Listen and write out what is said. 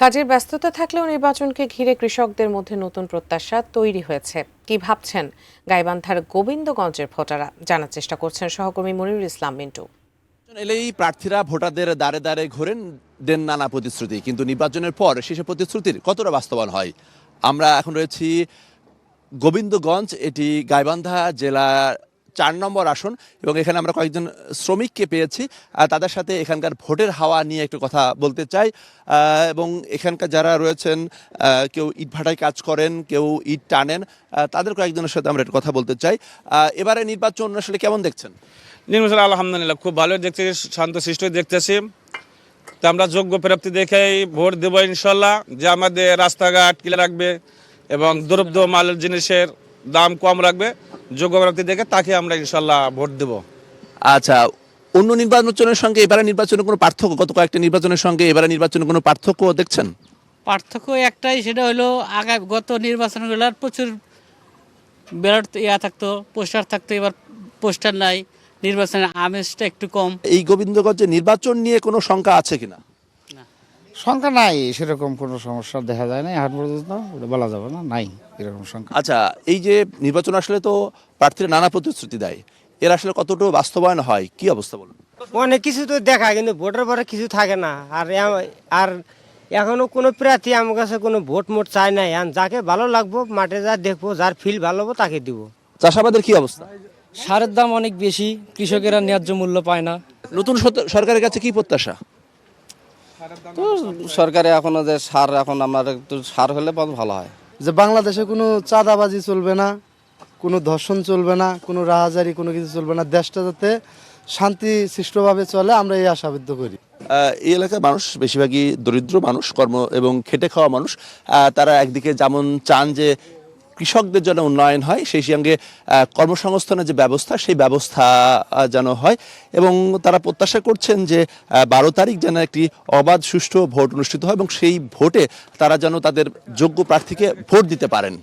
কাজের ব্যস্ততা থাকলেও নির্বাচনকে ঘিরে কৃষকদের মধ্যে নতুন প্রত্যাশা তৈরি হয়েছে। কি ভাবছেন গাইবান্ধার গোবিন্দগঞ্জের ভোটাররা, জানার চেষ্টা করছেন সহকর্মী মনিরুল ইসলাম মিন্টু। এলেই প্রার্থীরা ভোটারদের দ্বারে দ্বারে ঘোরেন, দেন নানা প্রতিশ্রুতি, কিন্তু নির্বাচনের পর সেসব প্রতিশ্রুতির কতটা বাস্তবায়ন হয়। আমরা এখন রয়েছি গোবিন্দগঞ্জ, এটি গাইবান্ধা জেলার 4 নম্বর আসন এবং এখানে আমরা কয়েকজন শ্রমিককে পেয়েছি। তাদের সাথে এখানকার ভোটের হাওয়া নিয়ে একটু কথা বলতে চাই। এবং এখানকার যারা রয়েছেন, কেউ ইটভাটায় কাজ করেন, কেউ ইট টানেন, তাদের কয়েকজনের সাথে আমরা একটু কথা বলতে চাই। এবারে নির্বাচন আসলে কেমন দেখছেন? নির্বাচন আলহামদুলিল্লাহ খুব ভালো দেখতেছি, শান্তশিষ্ট দেখতেছি। তো আমরা যোগ্য প্রাপ্তি দেখেই ভোট দেবো ইনশাল্লাহ, যে আমাদের রাস্তাঘাট ক্লিয়ার রাখবে এবং দ্রব্য মালের জিনিসের দাম কম রাখবে। যোগ্য প্রাপ্তি দেখে তাকে আমরা ইনশাল্লাহ ভোট দেব। আচ্ছা, অন্য নির্বাচনের সঙ্গে এবারে নির্বাচনের কোনো পার্থক্য, গত কয়েকটা নির্বাচনের সঙ্গে এবারে নির্বাচনের কোনো পার্থক্য দেখছেন? পার্থক্য একটাই, সেটা হলো গত নির্বাচনগুলোর প্রচুর ব্যালট থাকতো, পোস্টার থাকতো, এবার পোস্টার নাই, নির্বাচনের আমেজটা একটু কম। এই গোবিন্দগঞ্জে নির্বাচন নিয়ে কোনো শঙ্কা আছে কিনা? সংখ্যা নাই, সেরকম কোনো সমস্যা দেখা যায় না এখন পর্যন্ত, ওটা বলা যাবে না, নাই এরকম সংখ্যা। আচ্ছা, এই যে নির্বাচন আসলে তো প্রার্থীরা নানা প্রতিশ্রুতি দেয়, এর আসলে কতটুকু বাস্তবায়ন হয়, কি অবস্থা বলুন? অনেক কিছু তো দেখায়, কিন্তু ভোটের পরে কিছু থাকে না। আর এখনো কোনো প্রার্থী আমার কাছে কোনো ভোট মোট চায় না। যাকে ভালো লাগবো মাঠে যা দেখবো, যার ফিল ভালো হবো তাকে দিব। চাষাবাদের কি অবস্থা? সারের দাম অনেক বেশি, কৃষকেরা ন্যায্য মূল্য পায় না। নতুন সরকারের কাছে কি প্রত্যাশা? তো সরকারে এখনো যে সার, এখন আমার একটু সার হলে ভালো হয়। যে বাংলাদেশে কোনো চাঁদাবাজি চলবে না, কোনো ধর্ষণ চলবে না, কোনো রাহাজারি কোনো কিছু চলবে না, দেশটা যাতে শান্তি সৃষ্টভাবে চলে, আমরা এই আশাবদ্ধ করি। এই এলাকার মানুষ বেশিরভাগই দরিদ্র মানুষ, কর্ম এবং খেটে খাওয়া মানুষ। তারা একদিকে যেমন চান যে কৃষকদের জন্য উন্নয়ন হয়, সেই সঙ্গে কর্মসংস্থানের যে ব্যবস্থা, সেই ব্যবস্থা যেন হয়, এবং তারা প্রত্যাশা করছেন যে 12 তারিখ যেন একটি অবাধ সুষ্ঠু ভোট অনুষ্ঠিত হয় এবং সেই ভোটে তারা যেন তাদের যোগ্য প্রার্থীকে ভোট দিতে পারেন।